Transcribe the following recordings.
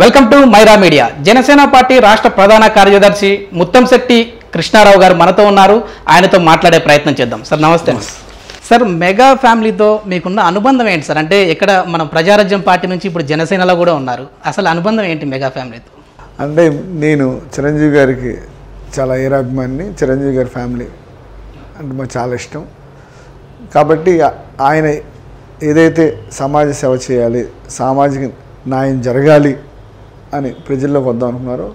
Welcome to Myra Media. Janasena party రాష్ట్ర ప్రధాన కార్యదర్శి ముత్తంశెట్టి కృష్ణారావు గారు మనతో ఉన్నారు. ఆయనతో మాట్లాడే ప్రయత్నం చేద్దాం. సార్ నమస్తే. సార్, మెగా ఫ్యామిలీతో మీకున్న అనుబంధం ఏంటి సార్? అంటే ఇక్కడ మనం ప్రజారాజ్యం పార్టీ నుంచి ఇప్పుడు జనసేనలో కూడా ఉన్నారు. అసలు అనుబంధం ఏంటి మెగా ఫ్యామిలీతో? అంటే నేను చిరంజీవి గారికి చాలా ఏరాభిమాని. చిరంజీవి గారి ఫ్యామిలీ అంటే మాకు చాలా ఇష్టం. కాబట్టి ఆయన ఏదైతే సమాజ సేవ చేయాలి, సామాజిక న్యాయం జరగాలి అని ప్రజల్లోకి వద్దాం అనుకున్నారో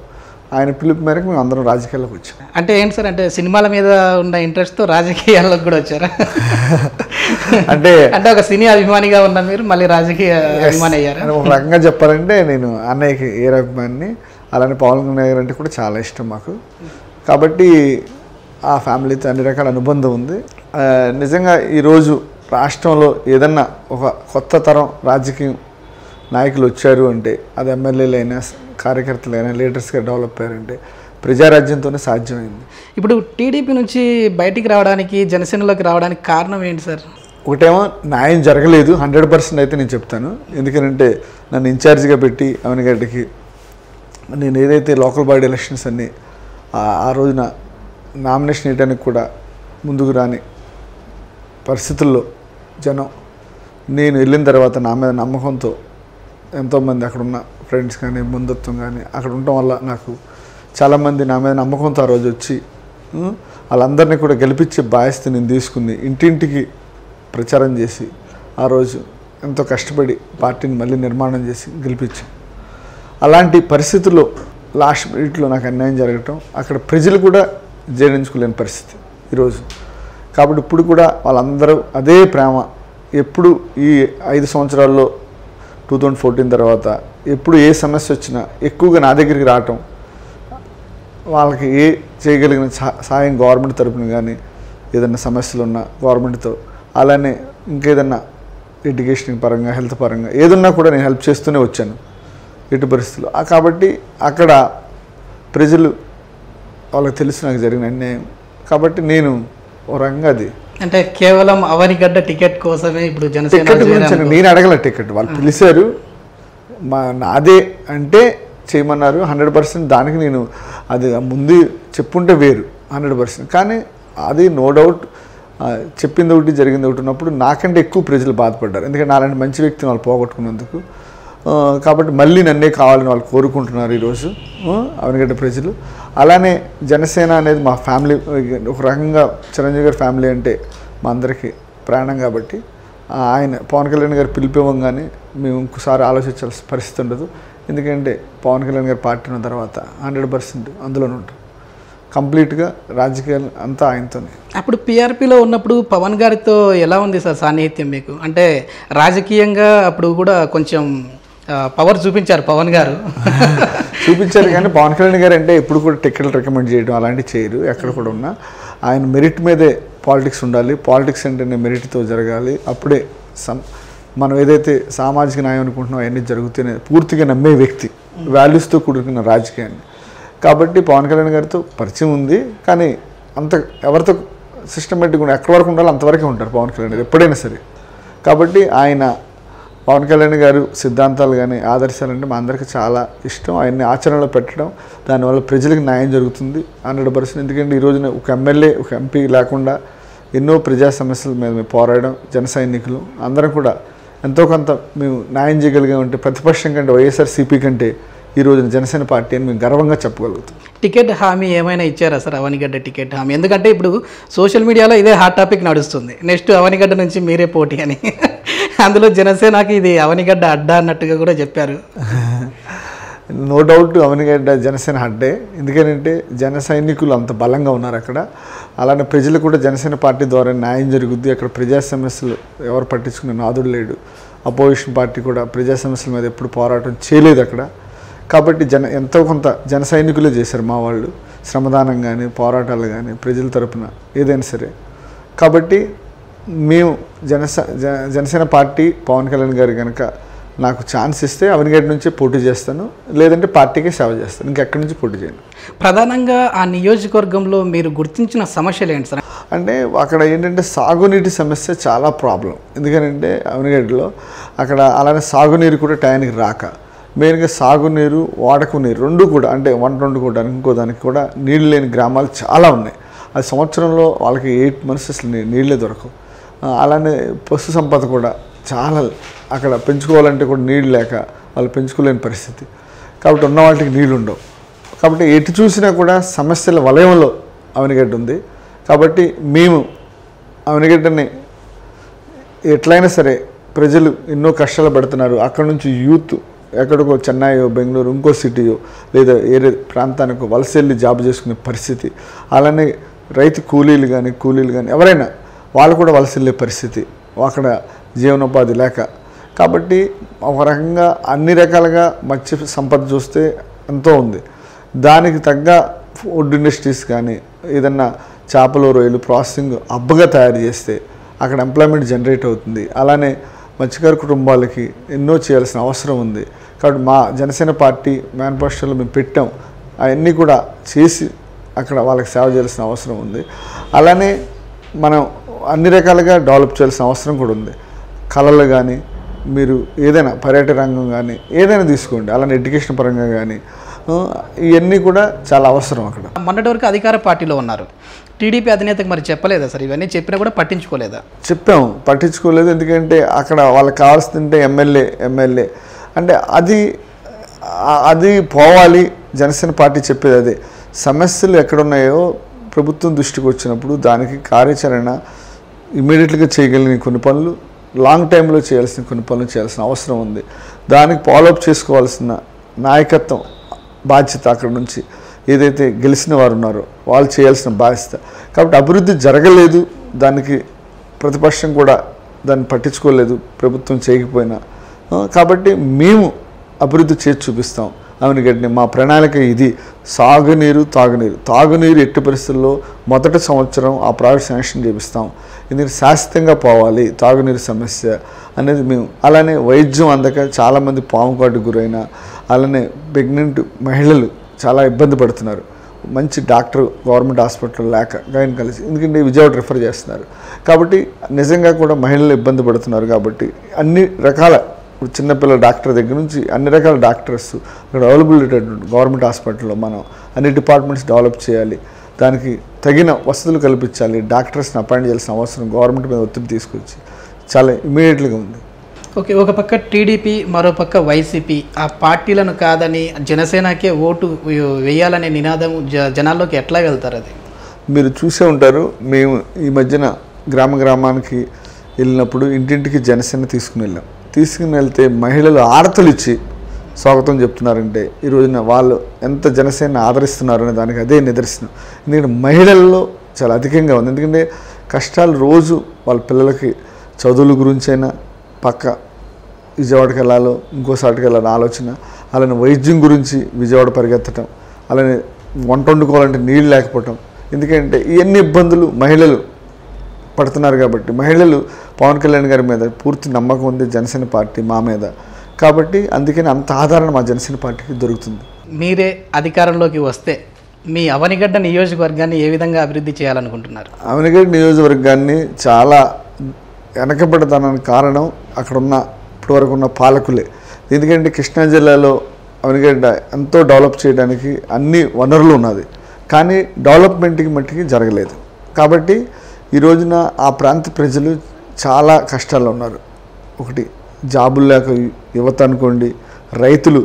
ఆయన పిలుపు మేరకు మేము అందరం రాజకీయాల్లోకి వచ్చాం. అంటే ఏంటి సార్, అంటే సినిమాల మీద ఉన్న ఇంట్రెస్ట్తో రాజకీయాల్లోకి కూడా వచ్చారా? అంటే ఒక సినీ అభిమానిగా ఉన్న మీరు మళ్ళీ రాజకీయ అభిమాని అయ్యారా? ఒక రకంగా చెప్పాలంటే నేను అన్నయ్యకి ఏరాభిమాని, అలానే పవన్ కళ్యాణ్ గారు అంటే కూడా చాలా ఇష్టం మాకు. కాబట్టి ఆ ఫ్యామిలీతో అన్ని రకాల అనుబంధం ఉంది. నిజంగా ఈరోజు రాష్ట్రంలో ఏదన్నా ఒక కొత్త తరం రాజకీయం నాయకులు వచ్చారు అంటే అది ఎమ్మెల్యేలైనా కార్యకర్తలైనా లీడర్స్గా డెవలప్ అయ్యారంటే ప్రజారాజ్యంతోనే సాధ్యమైంది. ఇప్పుడు టీడీపీ నుంచి బయటికి రావడానికి, జనసేనలోకి రావడానికి కారణం ఏంటి సార్? ఒకటేమో న్యాయం జరగలేదు 100% అయితే నేను చెప్తాను. ఎందుకంటే నన్ను ఇన్ఛార్జిగా పెట్టి అవనిగడ్డకి నేను ఏదైతే లోకల్ బాడీ ఎలక్షన్స్ అన్నీ ఆ రోజున నామినేషన్ వేయడానికి కూడా ముందుకు రాని పరిస్థితుల్లో జనం నేను వెళ్ళిన తర్వాత నా మీద నమ్మకంతో ఎంతోమంది అక్కడున్న ఫ్రెండ్స్ కానీ బంధుత్వం కానీ అక్కడ ఉండటం వల్ల నాకు చాలామంది నా మీద నమ్మకంతో ఆ రోజు వచ్చి వాళ్ళందరినీ కూడా గెలిపించే బాధ్యత నేను తీసుకుని ఇంటింటికి ప్రచారం చేసి ఆ రోజు ఎంతో కష్టపడి పార్టీని మళ్ళీ నిర్మాణం చేసి గెలిపించాం. అలాంటి పరిస్థితుల్లో లాస్ట్ మినిట్లో నాకు అన్యాయం జరగటం అక్కడ ప్రజలు కూడా జీర్ణించుకోలేని పరిస్థితి ఈరోజు. కాబట్టి ఇప్పుడు కూడా వాళ్ళందరూ అదే ప్రేమ ఎప్పుడు ఈ 5 సంవత్సరాల్లో 2014 తర్వాత ఎప్పుడు ఏ సమస్య వచ్చినా ఎక్కువగా నా దగ్గరికి రావటం, వాళ్ళకి ఏ చేయగలిగిన సాయం గవర్నమెంట్ తరపున కానీ ఏదైనా సమస్యలు ఉన్నా గవర్నమెంట్తో, అలానే ఇంకేదన్నా ఎడ్యుకేషన్ పరంగా హెల్త్ పరంగా ఏదన్నా కూడా నేను హెల్ప్ చేస్తూనే వచ్చాను ఎటు పరిస్థితులు. కాబట్టి అక్కడ ప్రజలు వాళ్ళకి తెలుసు నాకు జరిగిన అన్యాయం. కాబట్టి నేను ఓ రంగా అది అంటే కేవలం అవనిగడ్డ టికెట్ కోసమే ఇప్పుడు జనసేన గురించి నేను అడగల టికెట్ వాళ్ళు పిలిచారు, నాదే అంటే చేయమన్నారు 100%. దానికి నేను అది ముందు చెప్పుంటే వేరు 100%. కానీ అది నో డౌట్ చెప్పింది ఒకటి జరిగింది ఒకటి ఉన్నప్పుడు నాకంటే ఎక్కువ ప్రజలు బాధపడ్డారు. ఎందుకంటే అలాంటి మంచి వ్యక్తిని వాళ్ళు పోగొట్టుకున్నందుకు. కాబట్టి మళ్ళీ నన్నే కావాలని వాళ్ళు కోరుకుంటున్నారు ఈరోజు అవనిగడ్డ ప్రజలు. అలానే జనసేన అనేది మా ఫ్యామిలీ, ఒక రకంగా చిరంజీవి గారి ఫ్యామిలీ అంటే మా అందరికీ ప్రాణం. కాబట్టి ఆయన పవన్ కళ్యాణ్ గారు పిలిపివ్వగానే మేము ఇంకోసారి ఆలోచించాల్సిన పరిస్థితి ఉండదు. ఎందుకంటే పవన్ కళ్యాణ్ గారి పార్టీ ఉన్న తర్వాత 100% అందులోనే ఉంటాం. కంప్లీట్గా రాజకీయాలు అంతా ఆయనతోనే. అప్పుడు పీఆర్పీలో ఉన్నప్పుడు పవన్ గారితో ఎలా ఉంది సార్ సాన్నిహిత్యం మీకు? అంటే రాజకీయంగా అప్పుడు కూడా కొంచెం పవర్ చూపించారు పవన్ గారు. చూపించారు కానీ పవన్ కళ్యాణ్ గారు అంటే ఎప్పుడు కూడా టికెట్లు రికమెండ్ చేయడం అలాంటివి చేయరు. ఎక్కడ కూడా ఉన్నా ఆయన మెరిట్ మీదే పాలిటిక్స్ ఉండాలి. పాలిటిక్స్ అంటేనే మెరిట్తో జరగాలి. అప్పుడే మనం ఏదైతే సామాజిక న్యాయం అనుకుంటున్నాం అవన్నీ జరుగుతూనే పూర్తిగా నమ్మే వ్యక్తి, వాల్యూస్తో కూడుకున్న రాజకీయాన్ని. కాబట్టి పవన్ కళ్యాణ్ గారితో పరిచయం ఉంది. కానీ అంత ఎవరితో సిస్టమేటిక్గా ఎక్కడి వరకు ఉండాలో అంతవరకే ఉంటారు పవన్ కళ్యాణ్ గారు ఎప్పుడైనా సరే. కాబట్టి ఆయన పవన్ కళ్యాణ్ గారు సిద్ధాంతాలు కానీ ఆదర్శాలు అంటే మా అందరికీ చాలా ఇష్టం. ఆయన్ని ఆచరణలో పెట్టడం, దానివల్ల ప్రజలకు న్యాయం జరుగుతుంది 100%. ఎందుకంటే ఈ రోజున ఒక ఎమ్మెల్యే ఒక ఎంపీ లేకుండా ఎన్నో ప్రజా సమస్యల మీద మేము పోరాడడం, జన సైనికులు అందరం కూడా ఎంతో కొంత మేము న్యాయం చేయగలిగామంటే ప్రతిపక్షం కంటే వైఎస్ఆర్సీపీ కంటే ఈ రోజున జనసేన పార్టీ అని మేము గర్వంగా చెప్పగలుగుతాం. టికెట్ హామీ ఏమైనా ఇచ్చారా సార్ అవనిగడ్డ టికెట్ హామీ? ఎందుకంటే ఇప్పుడు సోషల్ మీడియాలో ఇదే హాట్ టాపిక్ నడుస్తుంది, నెక్స్ట్ అవనిగడ్డ నుంచి మీరే పోటీ అని. అందులో జనసేనకి ఇది అవనిగడ్డ అడ్డా అన్నట్టుగా కూడా చెప్పారు. నో డౌట్ అవనిగడ్డ జనసేన అడ్డే. ఎందుకంటే జన సైనికులు అంత బలంగా ఉన్నారు అక్కడ. అలానే ప్రజలు కూడా జనసేన పార్టీ ద్వారా న్యాయం జరుగుద్ది. అక్కడ ప్రజా సమస్యలు ఎవరు పట్టించుకునే నాదుడు లేడు. అపోజిషన్ పార్టీ కూడా ప్రజా సమస్యల మీద ఎప్పుడు పోరాటం చేయలేదు అక్కడ. కాబట్టి ఎంతో కొంత జన సైనికులే చేశారు మా వాళ్ళు, శ్రమదానం కానీ పోరాటాలు కానీ ప్రజల తరపున ఏదైనా సరే. కాబట్టి మేము జనసేన పార్టీ పవన్ కళ్యాణ్ గారు కనుక నాకు ఛాన్స్ ఇస్తే అవనిగడ్డ నుంచి పోటీ చేస్తాను, లేదంటే పార్టీకి సేవ చేస్తాను, ఇంకెక్కడి నుంచి పోటీ చేయను. ప్రధానంగా ఆ నియోజకవర్గంలో మీరు గుర్తించిన సమస్యలు ఏంటి సార్? అంటే అక్కడ ఏంటంటే సాగునీటి సమస్య చాలా ప్రాబ్లం. ఎందుకంటే అవనిగడ్డలో అక్కడ అలానే సాగునీరు కూడా టైంకి రాక మెయిన్గా సాగునీరు, వాడకు నీరు రెండు కూడా, అంటే వంట వండుకోవడానికి ఇంకో దానికి కూడా నీళ్ళు లేని గ్రామాలు చాలా ఉన్నాయి. అది సంవత్సరంలో వాళ్ళకి 8 months అసలు నీళ్ళే దొరకవు. అలానే పశు సంపద కూడా చాలా అక్కడ పెంచుకోవాలంటే కూడా నీళ్ళు లేక వాళ్ళు పెంచుకోలేని పరిస్థితి. కాబట్టి ఉన్న వాటికి నీళ్ళు ఉండవు. కాబట్టి ఎటు చూసినా కూడా సమస్యల వలయంలో అవనిగడ్డ ఉంది. కాబట్టి మేము అవనిగడ్డని ఎట్లయినా సరే, ప్రజలు ఎన్నో కష్టాలు పడుతున్నారు. అక్కడ నుంచి యూత్ ఎక్కడికో చెన్నైయో, బెంగళూరు, ఇంకో సిటీయో లేదా ఏరే ప్రాంతానికో వలస వెళ్ళి జాబ్ చేసుకునే పరిస్థితి. అలానే రైతు కూలీలు కానీ ఎవరైనా వాళ్ళు కూడా వలస వెళ్ళే పరిస్థితి, అక్కడ జీవనోపాధి లేక. కాబట్టి ఒక రకంగా అన్ని రకాలుగా మత్స్య సంపద చూస్తే ఎంతో ఉంది. దానికి తగ్గ ఫుడ్ ఇండస్ట్రీస్ కానీ ఏదన్నా చేపలు, రొయ్యలు ప్రాసెసింగ్ అబ్బగా తయారు చేస్తే అక్కడ ఎంప్లాయ్మెంట్ జనరేట్ అవుతుంది. అలానే మత్స్యకార కుటుంబాలకి ఎన్నో చేయాల్సిన అవసరం ఉంది. కాబట్టి మా జనసేన పార్టీ మేనిఫెస్టోలో మేము పెట్టాం, అవన్నీ కూడా చేసి అక్కడ వాళ్ళకి సేవ చేయాల్సిన అవసరం ఉంది. అలానే మనం అన్ని రకాలుగా డెవలప్ చేయాల్సిన అవసరం కూడా ఉంది. కళలు కానీ, మీరు ఏదైనా పర్యాటక రంగం కానీ ఏదైనా తీసుకోండి, అలానే ఎడ్యుకేషన్ పరంగా కానీ ఇవన్నీ కూడా చాలా అవసరం. అక్కడ మొన్నటి వరకు అధికార పార్టీలో ఉన్నారు, టీడీపీ అధినేతకు మరి చెప్పలేదా సార్? ఇవన్నీ చెప్పినా కూడా పట్టించుకోలేదా? చెప్పాము, పట్టించుకోలేదు. ఎందుకంటే అక్కడ వాళ్ళకి కావాల్సిందంటే ఎమ్మెల్యే అంటే అది పోవాలి. జనసేన పార్టీ చెప్పేది అదే. సమస్యలు ఎక్కడున్నాయో ప్రభుత్వం దృష్టికి వచ్చినప్పుడు దానికి కార్యాచరణ ఇమీడియట్గా చేయగలిగిన కొన్ని పనులు, లాంగ్ టైంలో చేయాల్సిన కొన్ని పనులు చేయాల్సిన అవసరం ఉంది. దానికి ఫాలోఅప్ చేసుకోవాల్సిన నాయకత్వం బాధ్యత అక్కడ నుంచి ఏదైతే గెలిచిన వారు ఉన్నారో వాళ్ళు చేయాల్సిన బాధ్యత. కాబట్టి అభివృద్ధి జరగలేదు, దానికి ప్రతిపక్షం కూడా దాన్ని పట్టించుకోలేదు ప్రభుత్వం చేయకపోయినా. కాబట్టి మేము అభివృద్ధి చేసి చూపిస్తాం అవనిగడ్డని. మా ప్రణాళిక ఇది: సాగునీరు, తాగునీరు ఎట్టి పరిస్థితుల్లో మొదటి సంవత్సరం ఆ ప్రాజెక్ట్ శాంక్షన్ చేపిస్తాం. ఎందుకంటే శాశ్వతంగా పోవాలి తాగునీరు సమస్య అనేది మేము. అలానే వైద్యం అందక చాలామంది పాము కాటుకు గురైన, అలానే ప్రెగ్నెంట్ మహిళలు చాలా ఇబ్బంది పడుతున్నారు. మంచి డాక్టర్ గవర్నమెంట్ హాస్పిటల్ లేక గైనకాలజీ, ఎందుకంటే విజయవాడ రిఫర్ చేస్తున్నారు. కాబట్టి నిజంగా కూడా మహిళలు ఇబ్బంది పడుతున్నారు. కాబట్టి అన్ని రకాల చిన్నపిల్లల డాక్టర్ దగ్గర నుంచి అన్ని రకాల డాక్టర్స్ ఇక్కడ అవైలబిలిటీ గవర్నమెంట్ హాస్పిటల్లో మనం అన్ని డిపార్ట్మెంట్స్ డెవలప్ చేయాలి. దానికి తగిన వసతులు కల్పించాలి. డాక్టర్స్ని అపాయింట్ చేయాల్సిన అవసరం గవర్నమెంట్ మీద ఒత్తిడి తీసుకొచ్చి చాలా ఇమీడియట్గా ఉంది. ఓకే, ఒక పక్క టీడీపీ, మరో పక్క వైసీపీ. ఆ పార్టీలను కాదని జనసేనకే ఓటు వేయాలనే నినాదం జనాల్లోకి ఎట్లా వెళ్తారు? అది మీరు చూసే ఉంటారు. మేము ఈ మధ్యన గ్రామానికి వెళ్ళినప్పుడు ఇంటింటికి జనసేన తీసుకుని వెళ్తే మహిళలు ఆరతలు ఇచ్చి స్వాగతం చెప్తున్నారంటే ఈ రోజున వాళ్ళు ఎంత జనసేన ఆదరిస్తున్నారనే దానికి అదే నిదర్శనం. ఎందుకంటే మహిళల్లో చాలా అధికంగా ఉంది. ఎందుకంటే కష్టాలు రోజు వాళ్ళ పిల్లలకి చదువుల గురించైనా, పక్క విజయవాడకి వెళ్ళాలో ఇంకోసాటికి వెళ్ళాలని ఆలోచన, అలానే వైద్యం గురించి విజయవాడ పరిగెత్తడం, అలానే వంట వండుకోవాలంటే నీళ్ళు లేకపోవటం. ఎందుకంటే ఇవన్నీ ఇబ్బందులు మహిళలు పడుతున్నారు. కాబట్టి మహిళలు పవన్ కళ్యాణ్ గారి మీద పూర్తి నమ్మకం ఉంది, జనసేన పార్టీ మా మీద. కాబట్టి అందుకని అంత ఆదరణ మా జనసేన పార్టీకి దొరుకుతుంది. మీరే అధికారంలోకి వస్తే మీ అవనిగడ్డ నియోజకవర్గాన్ని ఏ విధంగా అభివృద్ధి చేయాలనుకుంటున్నారు? అవనిగడ్డ నియోజకవర్గాన్ని చాలా వెనకబడతానికి కారణం అక్కడున్న ఇప్పటివరకు ఉన్న పాలకులే. ఎందుకంటే కృష్ణా జిల్లాలో అవనిగడ్డ ఎంతో డెవలప్ చేయడానికి అన్ని వనరులు ఉన్నది, కానీ డెవలప్మెంట్కి మట్టికి జరగలేదు. కాబట్టి ఈ రోజున ఆ ప్రాంత ప్రజలు చాలా కష్టాల్లో ఉన్నారు. ఒకటి జాబులు లేక యువత అనుకోండి, రైతులు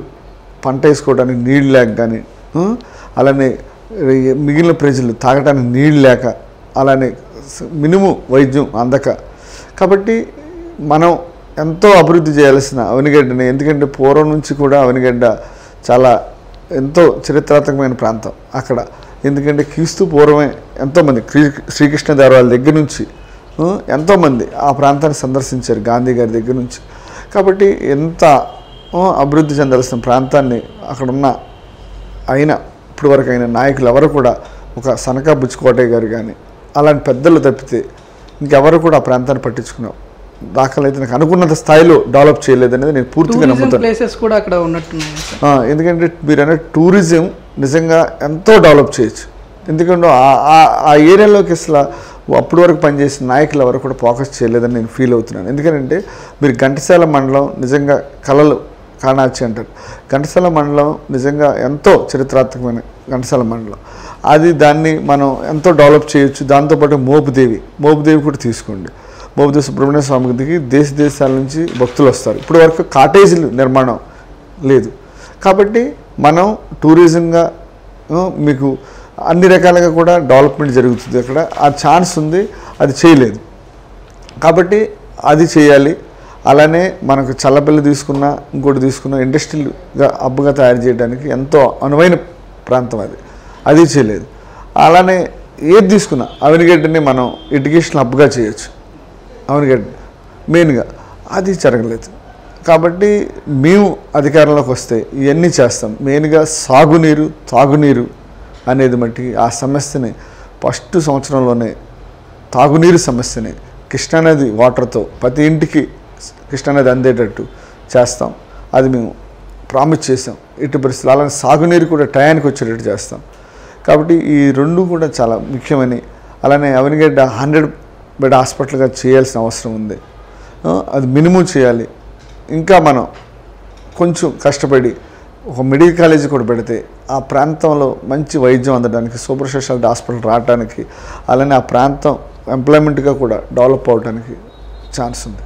పంట వేసుకోవడానికి నీళ్ళు లేక కానీ, అలానే మిగిలిన ప్రజలు తాగడానికి నీళ్ళు లేక, అలానే మినిమం వైద్యం అందక. కాబట్టి మనం ఎంతో అభివృద్ధి చేయాల్సిన అవనిగడ్డని, ఎందుకంటే పూర్వం నుంచి కూడా అవనిగడ్డ చాలా ఎంతో చరిత్రాత్మకమైన ప్రాంతం అక్కడ. ఎందుకంటే క్రీస్తు పూర్వమే ఎంతోమంది శ్రీకృష్ణదేవరాయల దగ్గర నుంచి ఎంతోమంది ఆ ప్రాంతాన్ని సందర్శించారు, గాంధీ గారి దగ్గర నుంచి. కాబట్టి ఎంత అభివృద్ధి చెందాల్సిన ప్రాంతాన్ని అక్కడున్న ఇప్పటి వరకు అయిన నాయకులు ఎవరు కూడా, ఒక సనకా బుచ్చుకోటయ్య గారు కానీ అలాంటి పెద్దలు తప్పితే ఇంకెవరు కూడా ఆ ప్రాంతాన్ని పట్టించుకున్నాం దాఖలైతే నాకు అనుకున్నంత స్థాయిలో డెవలప్ చేయలేదనేది నేను పూర్తిగా నమ్ముతాను. ప్లేసెస్ కూడా అక్కడ ఉన్నట్టున్నాయి. ఎందుకంటే మీరు అనే టూరిజం నిజంగా ఎంతో డెవలప్ చేయొచ్చు. ఎందుకంటే ఆ ఏరియాలోకి అసలు అప్పటి వరకు పనిచేసిన నాయకులు ఎవరు కూడా ఫోకస్ చేయలేదని నేను ఫీల్ అవుతున్నాను. ఎందుకంటే మీరు ఘంటసాల మండలం నిజంగా కళలు కాణాచి అంటారు. ఘంటసాల మండలం నిజంగా ఎంతో చరిత్రాత్మకమైన ఘంటసాల మండలం. దాన్ని మనం ఎంతో డెవలప్ చేయొచ్చు. దాంతోపాటు మోపుదేవి కూడా తీసుకోండి. మోపుదేవి సుబ్రహ్మణ్య స్వామికి దేశాల నుంచి భక్తులు వస్తారు. ఇప్పుడు వరకు కాటేజీలు నిర్మాణం లేదు కాబట్టి మనం టూరిజంగా మీకు అన్ని రకాలుగా కూడా డెవలప్మెంట్ జరుగుతుంది. అక్కడ ఆ ఛాన్స్ ఉంది, అది చేయలేదు కాబట్టి అది చేయాలి. అలానే మనకు చల్లపల్లి తీసుకున్నా ఇంకోటి తీసుకున్నా ఇండస్ట్రియల్గా హబ్గా తయారు చేయడానికి ఎంతో అనువైన ప్రాంతం అది చేయలేదు. అలానే ఏది తీసుకున్నా అవనిగడ్డని మనం ఎడ్యుకేషనల్ హబ్గా చేయొచ్చు. అవనిగడ్డ మెయిన్గా అది జరగలేదు కాబట్టి మేము అధికారంలోకి వస్తే ఇవన్నీ చేస్తాం. మెయిన్గా తాగునీరు అనేది మట్టి ఆ సమస్యని ఫస్ట్ సంవత్సరంలోనే తాగునీరు సమస్యని కృష్ణానది వాటర్తో ప్రతి ఇంటికి కృష్ణానది అందేటట్టు చేస్తాం. అది మేము ప్రామిస్ చేసాం. ఇటు పరిస్థితులు అలానే సాగునీరు కూడా టయానికి వచ్చేటట్టు చేస్తాం. కాబట్టి ఈ రెండు కూడా చాలా ముఖ్యమని, అలానే అవనిగడ్డ 100 బెడ్ హాస్పిటల్గా చేయాల్సిన అవసరం ఉంది. అది మినిమం చేయాలి. ఇంకా మనం కొంచెం కష్టపడి ఒక మెడికల్ కాలేజ్ కూడా పెడితే ఆ ప్రాంతంలో మంచి వైద్యం అందడానికి, సూపర్ స్పెషాలిటీ హాస్పిటల్ రావడానికి, అలానే ఆ ప్రాంతం ఎంప్లాయ్మెంట్గా కూడా డెవలప్ అవడానికి ఛాన్స్ ఉంది.